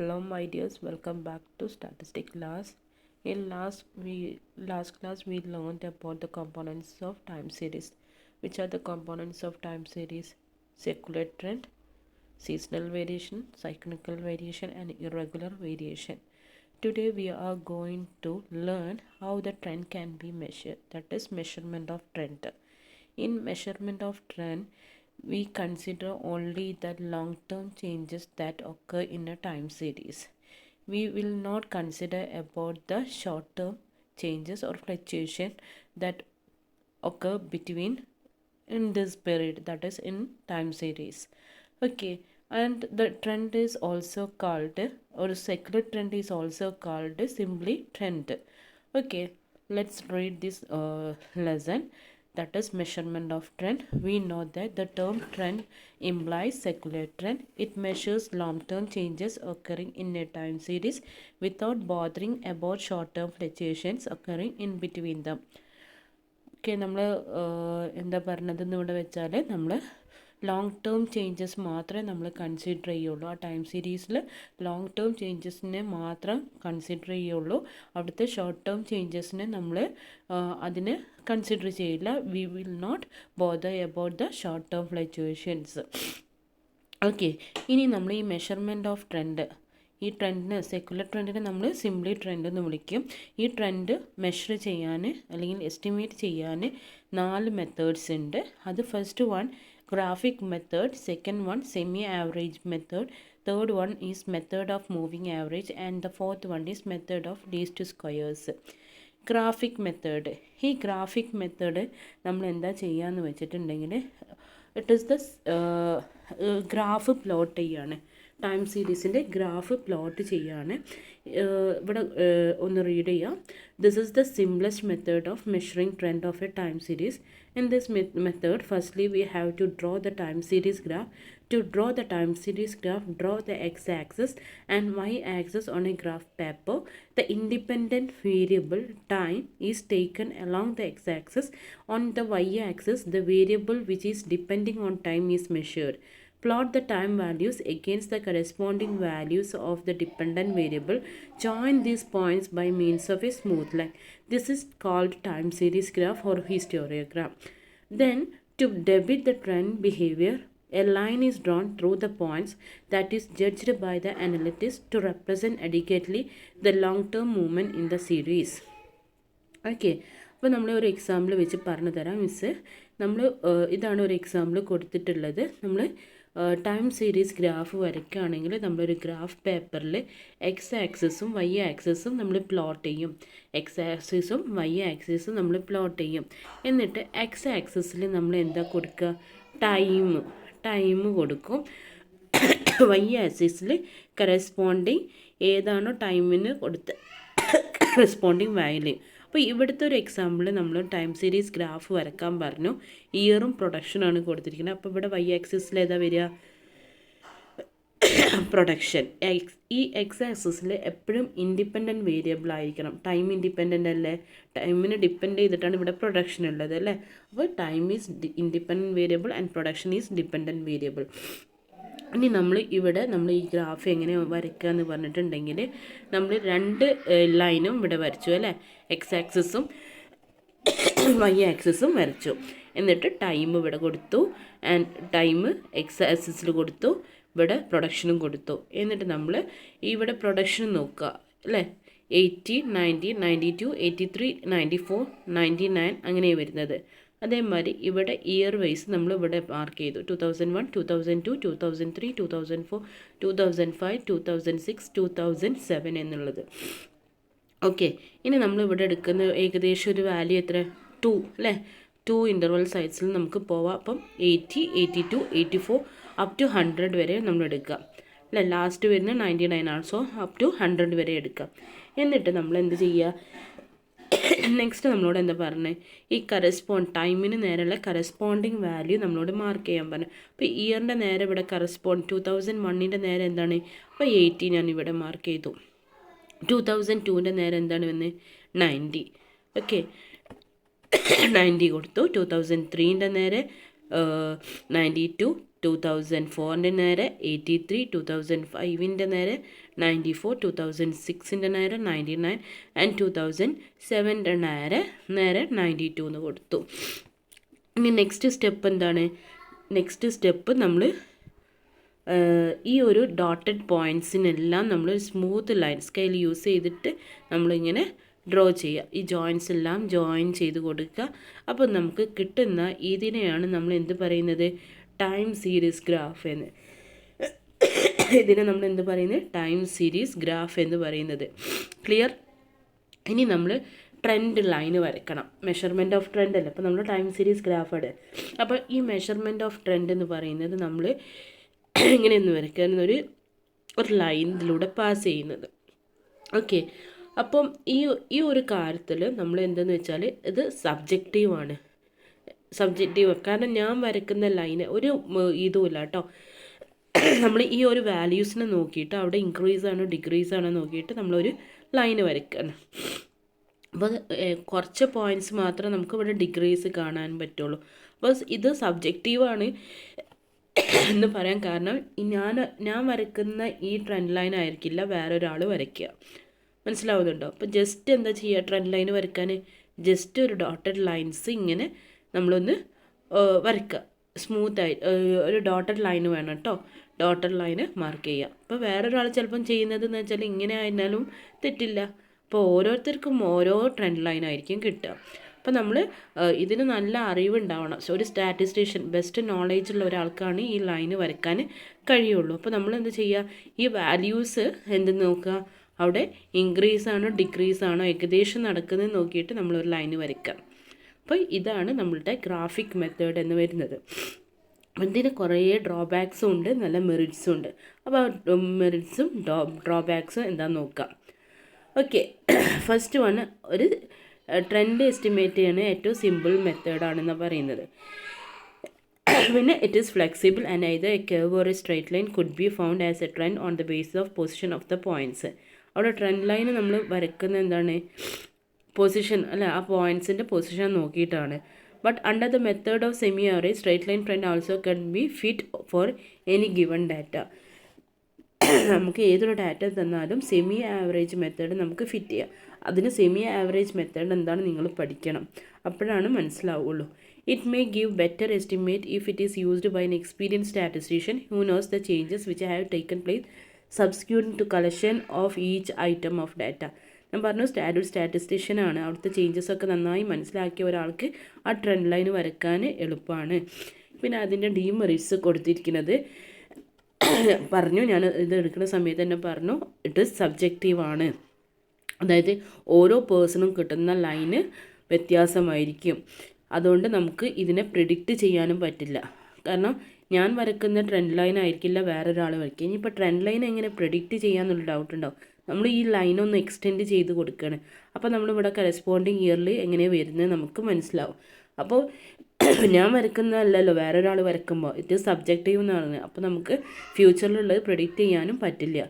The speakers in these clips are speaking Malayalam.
Hello my dears, welcome back to statistic class. In last class we learned about the components of time series. Which are the components of time series? Secular trend, seasonal variation, cyclical variation and irregular variation. Today we are going to learn how the trend can be measured. That is measurement of trend. In measurement of trend, we consider only the long-term changes that occur in a time series. We will not consider about the short-term changes or fluctuation that occur between in this period, that is in time series. Okay, and the trend is also called, or secular trend is also called simply trend. Okay, let's read this lesson, that is measurement of trend. We know that the term trend implies secular trend. It measures long-term changes occurring in a time series without bothering about short-term fluctuations occurring in between them. Okay, നമ്മൾ എന്താ പറഞ്ഞതെന്ന് ഇവിടെ വെച്ചാൽ നമ്മൾ ലോങ് ടേം ചേഞ്ചസ് മാത്രമേ നമ്മൾ കൺസിഡർ ചെയ്യുള്ളൂ. ആ ടൈം സീരീസിൽ ലോങ് ടേം ചേഞ്ചസിനെ മാത്രം കൺസിഡർ ചെയ്യുള്ളൂ. അവിടുത്തെ ഷോർട്ട് ടേം ചേഞ്ചസിനെ നമ്മൾ അതിന് കൺസിഡർ ചെയ്യില്ല. We will not bother about the short term fluctuations. Okay, ഇനി നമ്മൾ ഈ മെഷർമെൻറ്റ് ഓഫ് ട്രെൻഡ്, ഈ ട്രെൻഡിന് സെക്കുലർ ട്രെൻഡിനെ നമ്മൾ സിംപ്ലി ട്രെൻഡ് എന്ന് വിളിക്കും. ഈ ട്രെൻഡ് മെഷർ ചെയ്യാൻ അല്ലെങ്കിൽ എസ്റ്റിമേറ്റ് ചെയ്യാൻ 4 മെത്തേഡ്സ് ഉണ്ട്. അത് first one graphic method, second one semi average method, third one is method of moving average and the fourth one is method of least squares. Graphic method, ഈ ഗ്രാഫിക് മെത്തേഡ് നമ്മൾ എന്താ ചെയ്യാന്ന് വെച്ചിട്ടുണ്ടെങ്കിൽ it is the graph plot ചെയ്യാണ്, ടൈം സീരീസിൻ്റെ ഗ്രാഫ് പ്ലോട്ട് ചെയ്യാണ്. ഇവിടെ ഒന്ന് റീഡ് ചെയ്യാം. This is the simplest method of measuring trend of A time series. In this method, firstly we have to draw the time series graph. To draw the time series graph, draw the x-axis and y-axis on a graph paper. The independent variable time is taken along the x-axis. On the y-axis, the variable which is depending on time is measured. Plot the time values against the corresponding values of the dependent variable. Join these points by means of a smooth line. This is called time series graph or histogram. Then, to depict the trend behavior, a line is drawn through the points that is judged by the analyst to represent adequately the long-term movement in the series. Okay, അപ്പോൾ നമ്മൾ ഒരു എക്സാമ്പിൾ വെച്ച് പറഞ്ഞു തരാം മിസ്സ്. നമ്മൾ ഇതാണ് ഒരു എക്സാമ്പിൾ കൊടുത്തിട്ടുള്ളത്. നമ്മൾ ടൈം സീരീസ് ഗ്രാഫ് വരയ്ക്കുകയാണെങ്കിൽ നമ്മളൊരു ഗ്രാഫ് പേപ്പറിൽ എക്സ് ആക്സിസും വൈ ആക്സിസും നമ്മൾ പ്ലോട്ട് ചെയ്യും. എക്സ് ആക്സിസും വൈ ആക്സിസും നമ്മൾ പ്ലോട്ട് ചെയ്യും. എന്നിട്ട് എക്സ് ആക്സിസിൽ നമ്മൾ എന്താ കൊടുക്കുക? ടൈം കൊടുക്കും. വൈ ആക്സിസിൽ കറസ്പോണ്ടിങ് ഏതാണോ ടൈമിന് കൊടുത്ത കറസ്പോണ്ടിങ് വാല്യൂ. അപ്പോൾ ഇവിടുത്തെ ഒരു എക്സാമ്പിൾ നമ്മൾ ടൈം സീരീസ് ഗ്രാഫ് വരക്കാൻ പറഞ്ഞു. ഇയറും പ്രൊഡക്ഷനാണ് കൊടുത്തിരിക്കുന്നത്. അപ്പോൾ ഇവിടെ വൈ ആക്സിസിൽ ഏതാ വരിക? പ്രൊഡക്ഷൻ. ഈ എക്സ് ആക്സിസിൽ എപ്പോഴും ഇൻഡിപെൻഡൻറ്റ് വേരിയബിൾ ആയിരിക്കണം. ടൈം ഇൻഡിപെൻഡൻ്റ് അല്ലേ? ടൈമിനെ ഡിപ്പെൻഡ് ചെയ്തിട്ടാണ് ഇവിടെ പ്രൊഡക്ഷൻ ഉള്ളത് അല്ലേ? അപ്പോൾ time is independent variable and production is dependent variable. ഇനി നമ്മൾ ഈ ഗ്രാഫ് എങ്ങനെ വരയ്ക്കുക എന്ന് പറഞ്ഞിട്ടുണ്ടെങ്കിൽ നമ്മൾ 2 ലൈനും ഇവിടെ വരച്ചു അല്ലേ? എക്സ് ആക്സിസും വൈ ആക്സിസും വരച്ചു. എന്നിട്ട് ടൈം ഇവിടെ കൊടുത്തു ആൻഡ് ടൈം എക്സ് ആക്സിസിൽ കൊടുത്തു, ഇവിടെ പ്രൊഡക്ഷനും കൊടുത്തു. എന്നിട്ട് നമ്മൾ ഇവിടെ പ്രൊഡക്ഷൻ നോക്കുക അല്ലേ? 80, 90, 92, 83, 94, 99 അങ്ങനെ വരുന്നത്. അതേമാതിരി ഇവിടെ ഇയർ വൈസ് നമ്മൾ ഇവിടെ മാർക്ക് ചെയ്തു. 2001, 2002, 2003, 2004, 2005, 2006, 2007 എന്നുള്ളത്. ഓക്കെ, ഇനി നമ്മൾ ഇവിടെ എടുക്കുന്ന ഏകദേശം ഒരു വാല്യൂ എത്ര? 2 അല്ലേ? 2 ഇൻ്റർവൽ സൈസിൽ നമുക്ക് പോവാം. അപ്പം 80, 82, 84 അപ് ടു 100 വരെ നമ്മൾ എടുക്കാം അല്ലേ? ലാസ്റ്റ് വരുന്ന 99 ആൾസോ അപ് ടു 100 വരെ എടുക്കാം. എന്നിട്ട് നമ്മൾ എന്ത് ചെയ്യുക? നെക്സ്റ്റ് നമ്മളോട് എന്താ പറഞ്ഞത്? ഈ ടൈമിന് നേരെയുള്ള കറസ്പോണ്ടിങ് വാല്യൂ നമ്മളോട് മാർക്ക് ചെയ്യാൻ പറഞ്ഞു. അപ്പോൾ ഇയറിൻ്റെ നേരെ ഇവിടെ 2001ൻ്റെ നേരെ എന്താണ്? അപ്പോൾ 80 ഞാൻ ഇവിടെ മാർക്ക് ചെയ്തു. 2002ൻ്റെ നേരെ എന്താണ് വന്നത്? 90. ഓക്കെ, 90 കൊടുത്തു. 2003ൻ്റെ നേരെ 92, 2004 നേരെ 83, 2005 നേരെ 94, 2006 നേരെ 99 ആൻഡ് 2007 നേരെ 92 എന്ന് കൊടുത്തു. ഇനി നെക്സ്റ്റ് സ്റ്റെപ്പ് എന്താണ്? നെക്സ്റ്റ് സ്റ്റെപ്പ് നമ്മൾ ഈ ഒരു ഡോട്ടഡ് പോയിൻറ്റ്സിനെല്ലാം നമ്മൾ സ്മൂത്ത് ലൈൻ സ്കെയിൽ യൂസ് ചെയ്തിട്ട് നമ്മളിങ്ങനെ ഡ്രോ ചെയ്യുക. ഈ ജോയിൻറ്റ്സ് എല്ലാം ജോയിൻ ചെയ്ത് കൊടുക്കുക. അപ്പോൾ നമുക്ക് കിട്ടുന്ന ഇതിനെയാണ് നമ്മൾ എന്ത് പറയുന്നത്? ടൈം സീരീസ് ഗ്രാഫ് എന്ന്. ഇതിനെ നമ്മൾ എന്ത് പറയുന്നത്? ടൈം സീരീസ് ഗ്രാഫ് എന്ന് പറയുന്നത്. ക്ലിയർ? ഇനി നമ്മൾ ട്രെൻഡ് ലൈന് വരയ്ക്കണം. മെഷർമെൻറ്റ് ഓഫ് ട്രെൻഡ് അല്ല, അപ്പോൾ നമ്മൾ ടൈം സീരീസ് ഗ്രാഫാണ്. അപ്പോൾ ഈ മെഷർമെൻറ്റ് ഓഫ് ട്രെൻഡ് എന്ന് പറയുന്നത് നമ്മൾ ഇങ്ങനെയൊന്ന് വരയ്ക്കാൻ ഒരു ലൈനിലൂടെ പാസ് ചെയ്യുന്നത്. ഓക്കെ, അപ്പം ഈ ഒരു കാര്യത്തിൽ നമ്മൾ എന്തെന്ന് വെച്ചാൽ ഇത് സബ്ജക്റ്റീവാണ്. കാരണം ഞാൻ വരയ്ക്കുന്ന ലൈന് ഒരു ഇതുമില്ല കേട്ടോ. നമ്മൾ ഈ ഒരു വാല്യൂസിനെ നോക്കിയിട്ട് അവിടെ ഇൻക്രീസ് ആണോ ഡിക്രീസ് ആണോ നോക്കിയിട്ട് നമ്മളൊരു ലൈന് വരയ്ക്കണം. അപ്പോൾ കുറച്ച് പോയിൻറ്റ്സ് മാത്രമേ നമുക്ക് ഇവിടെ ഡിക്രീസ് കാണാൻ പറ്റുള്ളൂ. അപ്പോൾ ഇത് സബ്ജക്റ്റീവാണ് എന്ന് പറയാൻ കാരണം ഞാൻ വരയ്ക്കുന്ന ഈ ട്രെൻഡ് ലൈൻ ആയിരിക്കില്ല വേറൊരാൾ വരയ്ക്കുക. മനസ്സിലാവുന്നുണ്ടോ? അപ്പോൾ ജസ്റ്റ് എന്താ ചെയ്യുക? ട്രെൻഡ് ലൈൻ വരയ്ക്കാൻ ജസ്റ്റ് ഒരു ഡോട്ടഡ് ലൈൻസ് ഇങ്ങനെ നമ്മളൊന്ന് വരയ്ക്കുക. സ്മൂത്തായി ഒരു ഡോട്ടഡ് ലൈൻ വേണം കേട്ടോ. ഡോട്ടഡ് ലൈന് മാർക്ക് ചെയ്യുക. അപ്പോൾ വേറൊരാൾ ചിലപ്പം ചെയ്യുന്നതെന്ന് വെച്ചാൽ ഇങ്ങനെ ആയിരുന്നാലും തെറ്റില്ല. അപ്പോൾ ഓരോരുത്തർക്കും ഓരോ ട്രെൻഡ് ലൈൻ ആയിരിക്കും കിട്ടുക. അപ്പോൾ നമ്മൾ ഇതിന് നല്ല അറിവുണ്ടാവണം. ഒരു സ്റ്റാറ്റിസ്റ്റീഷ്യൻ ബെസ്റ്റ് നോളേജ് ഉള്ള ഒരാൾക്കാണ് ഈ ലൈന് വരയ്ക്കാൻ കഴിയുള്ളൂ. അപ്പോൾ നമ്മൾ എന്ത് ചെയ്യുക? ഈ വാല്യൂസ് എന്ത് നോക്കുക? അവിടെ ഇൻക്രീസ് ആണോ ഡിക്രീസ് ആണോ ഏകദേശം നടക്കുന്നത് നോക്കിയിട്ട് നമ്മളൊരു ലൈന് വരയ്ക്കാം. അപ്പോൾ ഇതാണ് നമ്മളുടെ ഗ്രാഫിക് മെത്തേഡ് എന്ന് വരുന്നത്. ഇതിന് കുറേ ഡ്രോബാക്സും ഉണ്ട്, നല്ല മെറിറ്റ്സും ഉണ്ട്. അപ്പോൾ മെറിറ്റ്സും ഡ്രോബാക്സും എന്താണെന്ന് നോക്കാം. ഓക്കെ, ഫസ്റ്റ് വൺ ഒരു ട്രെൻഡ് എസ്റ്റിമേറ്റ് ചെയ്യുന്ന ഏറ്റവും സിമ്പിൾ മെത്തേഡാണെന്ന് പറയുന്നത്. പിന്നെ it is flexible and either A curve or A straight line could be found as A trend on the basis of position of the points. അവിടെ ട്രെൻഡ് ലൈന് നമ്മൾ വരയ്ക്കുന്ന എന്താണ്? പൊസിഷൻ അല്ല, ആ പോയിൻറ്റ്സിൻ്റെ പൊസിഷൻ നോക്കിയിട്ടാണ്. But under the method of semi average straight line trend also can B fit for any given data. നമുക്ക് ഏതൊരു ഡാറ്റ തന്നാലും സെമി ആവറേജ് മെത്തേഡ് നമുക്ക് ഫിറ്റ് ചെയ്യാം. അതിന് സെമി ആവറേജ് മെത്തേഡ് എന്താണ് നിങ്ങൾ പഠിക്കണം, അപ്പോഴാണ് മനസ്സിലാവുള്ളൂ. It may give better estimate if it is used by an experienced statistician who knows the changes which have taken place subsequent to collection of each item of data. ഞാൻ പറഞ്ഞു സ്റ്റാറ്റിസ്റ്റീഷ്യനാണ്. അവിടുത്തെ ചേഞ്ചസൊക്കെ നന്നായി മനസ്സിലാക്കിയ ഒരാൾക്ക് ആ ട്രെൻഡ് ലൈൻ വരയ്ക്കാൻ എളുപ്പമാണ്. പിന്നെ അതിൻ്റെ ഡീമെറിറ്റ്സ് കൊടുത്തിരിക്കുന്നത് പറഞ്ഞു, ഞാൻ ഇത് എടുക്കുന്ന സമയത്ത് തന്നെ പറഞ്ഞു, ഇറ്റ് ഈസ് സബ്ജക്റ്റീവാണ്. അതായത് ഓരോ പേഴ്സണും കിട്ടുന്ന ലൈന് വ്യത്യാസമായിരിക്കും. അതുകൊണ്ട് നമുക്ക് ഇതിനെ പ്രിഡിക്റ്റ് ചെയ്യാനും പറ്റില്ല. കാരണം ഞാൻ വരയ്ക്കുന്ന ട്രെൻഡ് ലൈൻ ആയിരിക്കില്ല വേറൊരാൾ വരയ്ക്കുക. ഇനിയിപ്പോൾ ട്രെൻഡ് ലൈൻ എങ്ങനെ പ്രിഡിക്റ്റ് ചെയ്യാമെന്നുള്ള ഡൗട്ട് ഉണ്ടാവും. നമ്മൾ ഈ ലൈനൊന്ന് എക്സ്റ്റെൻഡ് ചെയ്ത് കൊടുക്കുകയാണ്. അപ്പോൾ നമ്മളിവിടെ കറസ്പോണ്ടിങ് ഇയറിൽ എങ്ങനെയാണ് വരുന്നത് നമുക്ക് മനസ്സിലാവും. അപ്പോൾ ഞാൻ വരയ്ക്കുന്നതല്ലല്ലോ വേറൊരാൾ വരയ്ക്കുമ്പോൾ, ഇത് സബ്ജക്റ്റീവ് എന്ന് പറയുന്നത്. അപ്പോൾ നമുക്ക് ഫ്യൂച്ചറിലുള്ളത് പ്രെഡിക്റ്റ് ചെയ്യാനും പറ്റില്ല.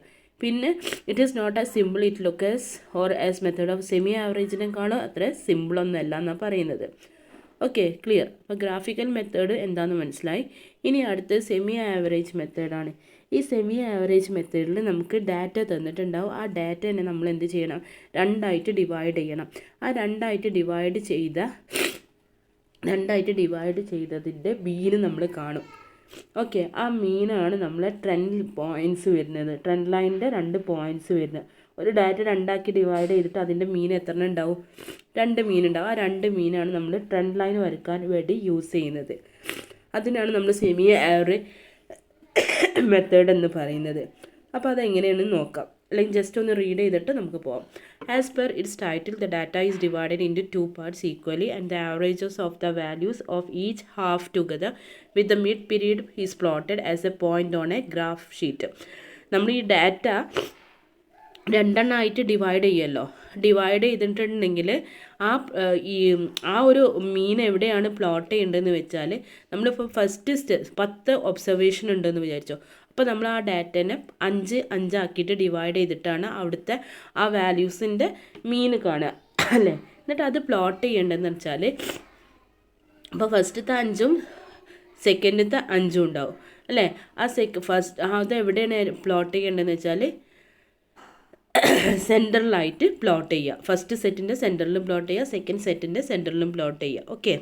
പിന്നെ it is not as simple it looks or as method of semi ആവറേജിനേക്കാളും അത്ര സിമ്പിളൊന്നുമല്ല എന്നാണ് പറയുന്നത്. Okay, clear. അപ്പോൾ ഗ്രാഫിക്കൽ മെത്തേഡ് എന്താണെന്ന് മനസ്സിലായി. ഇനി അടുത്ത് സെമി ആവറേജ് മെത്തേഡാണ്. ഈ സെമി ആവറേജ് മെത്തേഡിൽ നമുക്ക് ഡാറ്റ തന്നിട്ടുണ്ടാവും. ആ ഡാറ്റ തന്നെ നമ്മൾ എന്ത് ചെയ്യണം? രണ്ടായിട്ട് ഡിവൈഡ് ചെയ്യണം. ആ രണ്ടായിട്ട് ഡിവൈഡ് ചെയ്തതിൻ്റെ മീന് നമ്മൾ കാണും. ഓക്കെ, ആ മീനാണ് നമ്മളെ ട്രെൻഡ് പോയിൻറ്റ്സ് വരുന്നത്. ട്രെൻഡ് ലൈനിൻ്റെ 2 പോയിൻറ്റ്സ് വരുന്നത്. ഒരു ഡാറ്റ രണ്ടാക്കി ഡിവൈഡ് ചെയ്തിട്ട് അതിൻ്റെ മീൻ എത്ര ഉണ്ടാവും? 2 മീനുണ്ടാവും. ആ 2 മീനാണ് നമ്മൾ ട്രെൻഡ് ലൈൻ വരയ്ക്കാൻ വേണ്ടി യൂസ് ചെയ്യുന്നത്. അതിനാണ് നമ്മൾ സെമി ആവറേജ് മെത്തേഡ് എന്ന് പറയുന്നത്. അപ്പോൾ അതെങ്ങനെയാണെന്ന് നോക്കാം. അല്ലെങ്കിൽ ജസ്റ്റ് ഒന്ന് റീഡ് ചെയ്തിട്ട് നമുക്ക് പോകാം. As per it's title the data is divided into 2 parts equally and the averages of the values of each half together with the mid period is plotted as A point on A graph sheet. നമ്മൾ ഈ ഡാറ്റ രണ്ടെണ്ണമായിട്ട് ഡിവൈഡ് ചെയ്യുമല്ലോ. ഡിവൈഡ് ചെയ്തിട്ടുണ്ടെങ്കിൽ ആ ഒരു മീൻ എവിടെയാണ് പ്ലോട്ട് ചെയ്യേണ്ടതെന്ന് വെച്ചാൽ, നമ്മളിപ്പോൾ ഫസ്റ്റ് 10 ഒബ്സർവേഷൻ ഉണ്ടെന്ന് വിചാരിച്ചോ. അപ്പോൾ നമ്മൾ ആ ഡാറ്റേനെ 5 ആക്കിയിട്ട് ഡിവൈഡ് ചെയ്തിട്ടാണ് അവിടുത്തെ ആ വാല്യൂസിൻ്റെ മീൻ കാണുക അല്ലേ. എന്നിട്ട് അത് പ്ലോട്ട് ചെയ്യേണ്ടതെന്ന് വെച്ചാൽ, അപ്പോൾ ഫസ്റ്റത്തെ 5ഉം സെക്കൻഡത്തെ 5ഉം ഉണ്ടാവും അല്ലേ? ആ ഫസ്റ്റ് അത് എവിടെയാണ് പ്ലോട്ട് ചെയ്യേണ്ടതെന്ന് വെച്ചാൽ സെൻറ്ററിലായിട്ട് പ്ലോട്ട് ചെയ്യുക. ഫസ്റ്റ് സെറ്റിൻ്റെ സെൻറ്ററിലും പ്ലോട്ട് ചെയ്യുക, സെക്കൻഡ് സെറ്റിൻ്റെ സെൻറ്ററിലും പ്ലോട്ട് ചെയ്യുക. Okay.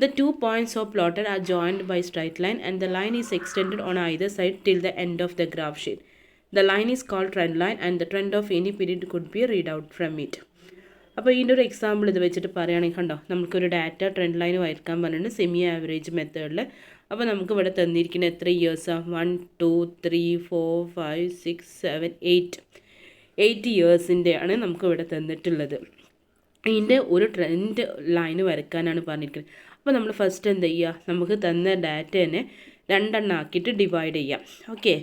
The 2 points of plotted are joined by straight line and the line is extended on either side till the end of the graph sheet. The line is called trend line and the trend of any period could be read out from it. അപ്പോൾ ഇതിൻ്റെ ഒരു എക്സാമ്പിൾ ഇത് വെച്ചിട്ട് പറയുകയാണെങ്കിൽ കണ്ടോ, നമുക്കൊരു ഡാറ്റ ട്രെൻഡ് ലൈൻ വരയ്ക്കാൻ പറഞ്ഞിട്ടുണ്ട് സെമി ആവറേജ് മെത്തേഡിൽ. അപ്പോൾ നമുക്ക് ഇവിടെ തന്നിരിക്കുന്ന എത്ര ഇയേഴ്സാണ്? 1 2 3 4 5 6 7 8 ഇയേഴ്സിൻ്റെയാണ് നമുക്ക് ഇവിടെ തന്നിട്ടുള്ളത്. ഇതിൻ്റെ ഒരു ട്രെൻഡ് ലൈൻ വരയ്ക്കാനാണ് പറഞ്ഞിരിക്കുന്നത്. അപ്പോൾ നമ്മൾ ഫസ്റ്റ് എന്ത് ചെയ്യുക, നമുക്ക് തന്ന ഡാറ്റേനെ രണ്ടെണ്ണമാക്കിയിട്ട് ഡിവൈഡ് ചെയ്യാം. ഓക്കെ,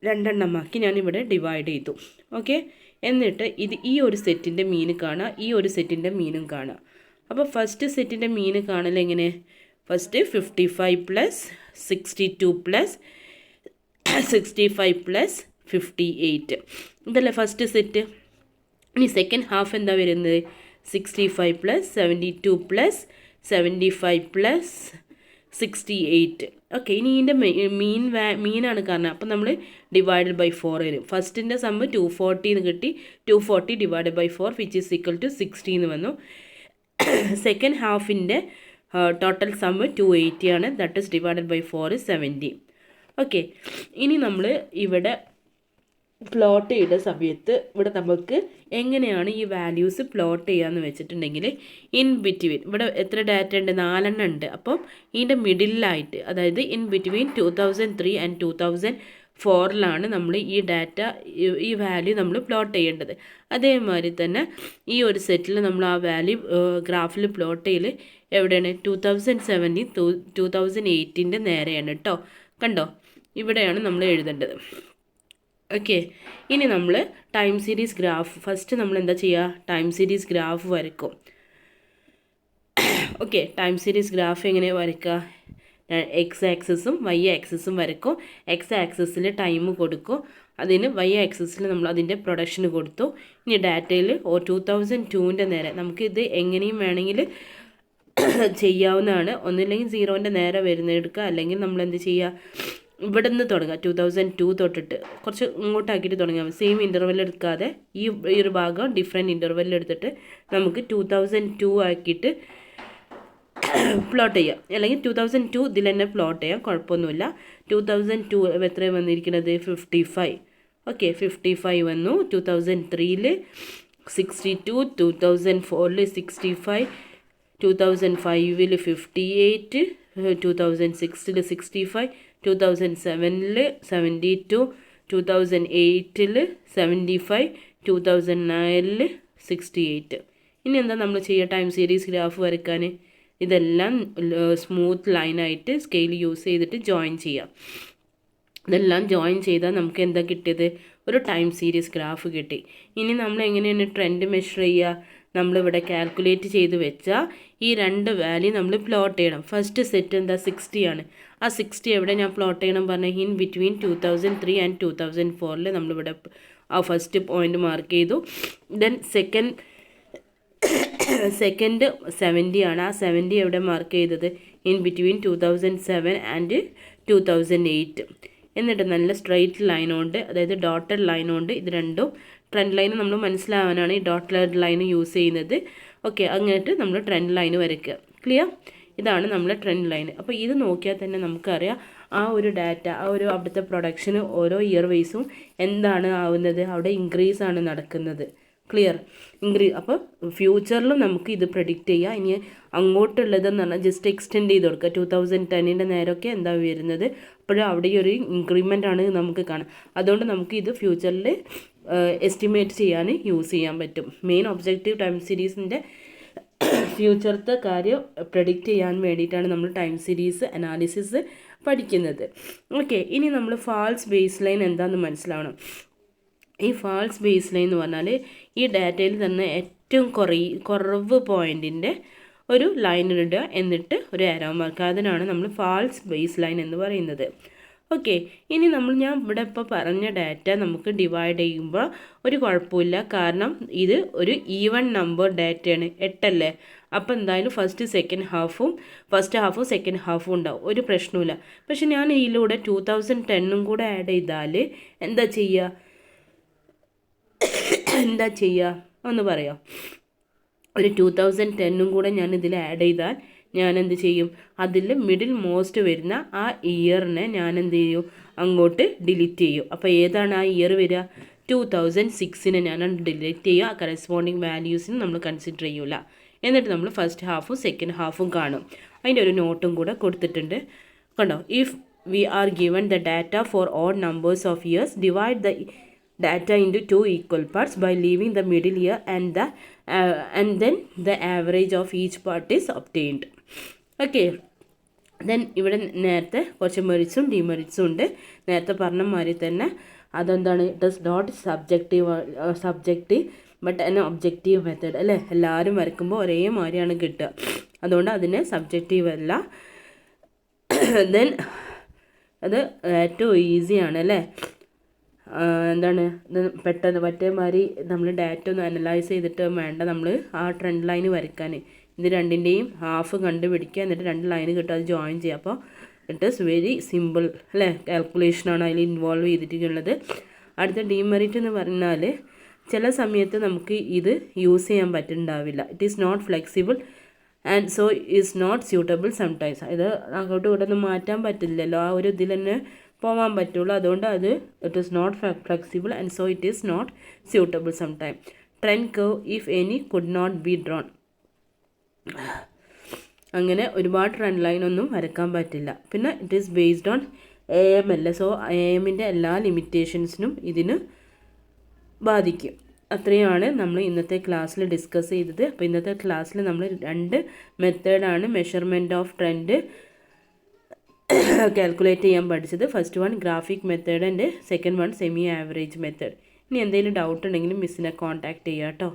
രണ്ടെണ്ണമാക്കി ഞാനിവിടെ ഡിവൈഡ് ചെയ്തു. ഓക്കെ, എന്നിട്ട് ഈ ഒരു സെറ്റിൻ്റെ മീൻ കാണുക, ഈ ഒരു സെറ്റിൻ്റെ മീനും കാണുക. അപ്പോൾ ഫസ്റ്റ് സെറ്റിൻ്റെ മീൻ കാണൽ എങ്ങനെ? ഫസ്റ്റ് 55 പ്ലസ് 62 പ്ലസ് 65 പ്ലസ് 58 ഇതല്ലേ ഫസ്റ്റ് സെറ്റ്. ഇനി സെക്കൻഡ് ഹാഫ് എന്താ വരുന്നത്? 65 പ്ലസ് 72 പ്ലസ് 75 പ്ലസ് 68. ഓക്കെ, ഇനി ഇതിൻ്റെ മീനാണ് കാരണം. അപ്പോൾ നമ്മൾ ഡിവൈഡഡ് ബൈ 4 വരും. ഫസ്റ്റിൻ്റെ സമ്മ് 240 എന്ന് കിട്ടി. 240 divided by 4 which is equal to 60 എന്ന് വന്നു. സെക്കൻഡ് ഹാഫിൻ്റെ ടോട്ടൽ സമ്മ് 280 ആണ്. That is divided by 4 70. Okay, ഇനി നമ്മൾ ഇവിടെ പ്ലോട്ട് ചെയ്ത സമയത്ത് ഇവിടെ നമുക്ക് എങ്ങനെയാണ് ഈ വാല്യൂസ് പ്ലോട്ട് ചെയ്യാമെന്ന് വെച്ചിട്ടുണ്ടെങ്കിൽ ഇൻ ബിറ്റ്വീൻ ഇവിടെ എത്ര ഡാറ്റ ഉണ്ട്? 4 എണ്ണം ഉണ്ട്. അപ്പം ഇതിൻ്റെ മിഡിലായിട്ട്, അതായത് ഇൻ ബിറ്റ്വീൻ 2003 ആൻഡ് 2004 നമ്മൾ ഈ ഡാറ്റ ഈ വാല്യൂ നമ്മൾ പ്ലോട്ട് ചെയ്യേണ്ടത്. അതേമാതിരി തന്നെ ഈ ഒരു സെറ്റിൽ നമ്മൾ ആ വാല്യൂ ഗ്രാഫിൽ പ്ലോട്ട് ചെയ്യൽ എവിടെയാണ്? 2017 2008 നേരെയാണ് കേട്ടോ. കണ്ടോ, ഇവിടെയാണ് നമ്മൾ എഴുതേണ്ടത്. ഓക്കെ, ഇനി നമ്മൾ ടൈം സീരീസ് ഗ്രാഫ് ഫസ്റ്റ് നമ്മൾ എന്താ ചെയ്യുക? ടൈം സീരീസ് ഗ്രാഫ് വരയ്ക്കും. ഓക്കെ, ടൈം സീരീസ് ഗ്രാഫ് എങ്ങനെ വരയ്ക്കുക? എക്സ് ആക്സിസും വൈ ആക്സിസും വരയ്ക്കും. എക്സ് ആക്സിസിൽ ടൈം കൊടുക്കും, അതിന് വൈ ആക്സിസിൽ നമ്മൾ അതിൻ്റെ പ്രൊഡക്ഷൻ കൊടുത്തു. ഇനി ഡാറ്റയിൽ 2002 നേരെ നമുക്കിത് എങ്ങനെയും വേണമെങ്കിൽ ചെയ്യാവുന്നതാണ്. ഒന്നില്ലെങ്കിൽ 0 നേരെ വരുന്നെടുക്കുക, അല്ലെങ്കിൽ നമ്മൾ എന്ത് ചെയ്യുക, ഇവിടെ നിന്ന് തുടങ്ങുക. 2002 തൊട്ടിട്ട് കുറച്ച് ഇങ്ങോട്ടാക്കിയിട്ട് തുടങ്ങാം. സെയിം ഇൻ്റർവെൽ എടുക്കാതെ ഈ ഒരു ഭാഗം ഡിഫറെൻറ്റ് ഇൻ്റർവെൽ എടുത്തിട്ട് നമുക്ക് 2002 ആക്കിയിട്ട് പ്ലോട്ട് ചെയ്യാം. അല്ലെങ്കിൽ 2002 ഇതിൽ തന്നെ പ്ലോട്ട് ചെയ്യാം, കുഴപ്പമൊന്നുമില്ല. 2002 എത്ര വന്നിരിക്കുന്നത്? 55. ഓക്കെ, 55 വന്നു. 2003 62, 2004 65, 2005 58, 2006 65, 2007 72, 2008 75, 2009 68. ഇനി എന്താ നമ്മൾ ചെയ്യുക? ടൈം സീരീസ് ഗ്രാഫ് വരയ്ക്കാൻ ഇതെല്ലാം സ്മൂത്ത് ലൈനായിട്ട് സ്കെയിൽ യൂസ് ചെയ്തിട്ട് ജോയിൻ ചെയ്യാം. ഇതെല്ലാം ജോയിൻ ചെയ്താൽ നമുക്ക് എന്താ കിട്ടിയത്? ഒരു ടൈം സീരീസ് ഗ്രാഫ് കിട്ടി. ഇനി നമ്മൾ എങ്ങനെയാണ് ട്രെൻഡ് മെഷർ ചെയ്യുക? നമ്മളിവിടെ കാൽക്കുലേറ്റ് ചെയ്ത് വെച്ചാൽ ഈ രണ്ട് വാല്യൂ നമ്മൾ പ്ലോട്ട് ചെയ്യണം. ഫസ്റ്റ് സെറ്റ് എന്താ? 60 ആണ്. ആ 60 എവിടെ ഞാൻ പ്ലോട്ട് ചെയ്യണം പറഞ്ഞാൽ ഇൻ ബിറ്റ്വീൻ 2003 ആൻഡ് 2004 നമ്മളിവിടെ ആ ഫസ്റ്റ് പോയിന്റ് മാർക്ക് ചെയ്തു. ദെൻ സെക്കൻഡ് 70 ആണ്. ആ 70 എവിടെ മാർക്ക് ചെയ്തത്? In between 2007 and 2008. എന്നിട്ട് നല്ല സ്ട്രെയിറ്റ് ലൈൻ കൊണ്ട്, അതായത് ഡോട്ടഡ് ലൈൻ കൊണ്ട് ഇത് രണ്ടും ട്രെൻഡ് ലൈൻ നമ്മൾ മനസ്സിലാവാനാണ് ഈ ഡോട്ടഡ് ലൈൻ യൂസ് ചെയ്യുന്നത്. ഓക്കെ, അങ്ങോട്ട് നമ്മൾ ട്രെൻഡ് ലൈൻ വരയ്ക്കുക. ക്ലിയർ? ഇതാണ് നമ്മളെ ട്രെൻഡ് ലൈൻ. അപ്പോൾ ഇത് നോക്കിയാൽ തന്നെ നമുക്കറിയാം ആ ഒരു ഡാറ്റ, ആ ഒരു അവിടുത്തെ പ്രൊഡക്ഷന് ഓരോ ഇയർ വൈസും എന്താണ് ആവുന്നത്? അവിടെ ഇൻക്രീസ് ആണ് നടക്കുന്നത്. ക്ലിയർ? അപ്പോൾ ഫ്യൂച്ചറിലും നമുക്ക് ഇത് പ്രെഡിക്റ്റ് ചെയ്യാം. ഇനി അങ്ങോട്ടുള്ളതെന്ന് പറഞ്ഞാൽ ജസ്റ്റ് എക്സ്റ്റെൻഡ് ചെയ്ത് കൊടുക്കുക. 2010 നേരമൊക്കെ എന്താ വരുന്നത്? അപ്പോഴും അവിടെ ഒരു ഇൻക്രിമെൻ്റ് ആണ് നമുക്ക് കാണാം. അതുകൊണ്ട് നമുക്ക് ഇത് ഫ്യൂച്ചറിൽ എസ്റ്റിമേറ്റ് ചെയ്യാൻ യൂസ് ചെയ്യാൻ പറ്റും. മെയിൻ ഒബ്ജക്റ്റീവ് ടൈം സീരീസിൻ്റെ ഫ്യൂച്ചറത്തെ കാര്യം പ്രെഡിക്റ്റ് ചെയ്യാൻ വേണ്ടിയിട്ടാണ് നമ്മൾ ടൈം സീരീസ് അനാലിസിസ് പഠിക്കുന്നത്. ഓക്കെ, ഇനി നമ്മൾ ഫാൾസ് ബേസ് ലൈൻ എന്താണെന്ന് മനസ്സിലാവണം. ഈ ഫാൾസ് ബേസ് ലൈൻ എന്ന് പറഞ്ഞാൽ ഈ ഡാറ്റയിൽ തന്നെ ഏറ്റവും കുറവ് പോയിൻറ്റിൻ്റെ ഒരു ലൈൻ ഇടുക, എന്നിട്ട് ഒരു ആരോ മാർക്ക്. അതിനാണ് നമ്മൾ ഫാൾസ് ബേസ് ലൈൻ എന്ന് പറയുന്നത്. ഓക്കെ, ഇനി ഞാൻ ഇവിടെ ഇപ്പോൾ പറഞ്ഞ ഡാറ്റ നമുക്ക് ഡിവൈഡ് ചെയ്യുമ്പോൾ ഒരു കുഴപ്പമില്ല, കാരണം ഇത് ഒരു ഈവൻ നമ്പർ ഡാറ്റയാണ്, 8 അപ്പോൾ എന്തായാലും ഫസ്റ്റ് ഹാഫും സെക്കൻഡ് ഹാഫും ഉണ്ടാവും, ഒരു പ്രശ്നമില്ല. പക്ഷെ ഞാൻ ഇതിലൂടെ 2010 കൂടെ ആഡ് ചെയ്താൽ എന്താ ചെയ്യുക ഒന്ന് പറയാം. ഒരു 2010 കൂടെ ഞാൻ ഇതിൽ ആഡ് ചെയ്താൽ ഞാൻ എന്ത് ചെയ്യും, അതിൽ മിഡിൽ മോസ്റ്റ് വരുന്ന ആ ഇയറിനെ ഞാൻ എന്ത് ചെയ്യും, അങ്ങോട്ട് ഡിലീറ്റ് ചെയ്യും. അപ്പോൾ ഏതാണ് ആ ഇയർ വരിക, 2006 ഞാൻ ഡിലീറ്റ് ചെയ്യുക. കറസ്പോണ്ടിങ് വാല്യൂസിന് നമ്മൾ കൺസിഡർ ചെയ്യൂല. എന്നിട്ട് നമ്മൾ ഫസ്റ്റ് ഹാഫും സെക്കൻഡ് ഹാഫും കാണും. അതിൻ്റെ ഒരു നോട്ടും കൂടെ കൊടുത്തിട്ടുണ്ട് കണ്ടോ. If we are given the data for odd numbers of years, divide the data into 2 equal parts by leaving the middle year and then the average of each part is obtained. Okay, then ഇവിടെ നേരത്തെ കുറച്ച് മെറിറ്റ്സും ഡിമെറിറ്റ്സും ഉണ്ട്. നേരത്തെ പറഞ്ഞ മാതിരി തന്നെ അതെന്താണ്, it is not subjective but an objective method അല്ലേ. എല്ലാവരും വരയ്ക്കുമ്പോൾ ഒരേ മാതിരിയാണ് കിട്ടുക, അതുകൊണ്ട് അതിനെ സബ്ജക്റ്റീവ് അല്ല. ദെൻ അത് ഏറ്റവും ഈസിയാണ് അല്ലേ. എന്താണ് ഇത് പെട്ടെന്ന് മറ്റേ മാതിരി നമ്മൾ ഡാറ്റ ഒന്ന് അനലൈസ് ചെയ്തിട്ട് വേണ്ട നമ്മൾ ആ ട്രെൻഡ് ലൈൻ വരയ്ക്കാൻ. ഇത് രണ്ടിൻ്റെയും ഹാഫ് കണ്ടുപിടിക്കുക, എന്നിട്ട് 2 ലൈന് കിട്ടും, അത് ജോയിൻ ചെയ്യുക. അപ്പോൾ ഇറ്റ് ഈസ് വെരി സിമ്പിൾ അല്ലേ, കാൽക്കുലേഷനാണ് അതിൽ ഇൻവോൾവ് ചെയ്തിട്ടുള്ളത്. അടുത്ത ഡിമെറിറ്റ് എന്ന് പറഞ്ഞാൽ ചില സമയത്ത് നമുക്ക് ഇത് യൂസ് ചെയ്യാൻ പറ്റുന്നുണ്ടാവില്ല. It is not flexible and so is not suitable sometimes. ഇത് അങ്ങോട്ടും ഇങ്ങോട്ടൊന്നും മാറ്റാൻ പറ്റില്ലല്ലോ, ആ ഒരു ഇതിൽ തന്നെ പോകാൻ പറ്റുള്ളൂ. അതുകൊണ്ട് അത് it is not flexible and so it is not suitable sometime. Trend curve if any could not be drawn. അങ്ങനെ ഒരുപാട് ട്രെൻഡ് ലൈനൊന്നും വരയ്ക്കാൻ പറ്റില്ല. പിന്നെ it is based on AML. So AMൻ്റെ എല്ലാ ലിമിറ്റേഷൻസിനും ഇതിന് ബാധിക്കും. അത്രയാണ് നമ്മൾ ഇന്നത്തെ ക്ലാസ്സിൽ ഡിസ്കസ് ചെയ്തത്. അപ്പോൾ ഇന്നത്തെ ക്ലാസ്സിൽ നമ്മൾ 2 മെത്തേഡാണ് മെഷർമെൻറ്റ് ഓഫ് ട്രെൻഡ് കാൽക്കുലേറ്റ് ചെയ്യാൻ പഠിച്ചത്. First one graphic method and second one semi average method. ഇനി എന്തെങ്കിലും ഡൗട്ട് ഉണ്ടെങ്കിലും മിസ്സിനെ കോൺടാക്റ്റ് ചെയ്യാം കേട്ടോ.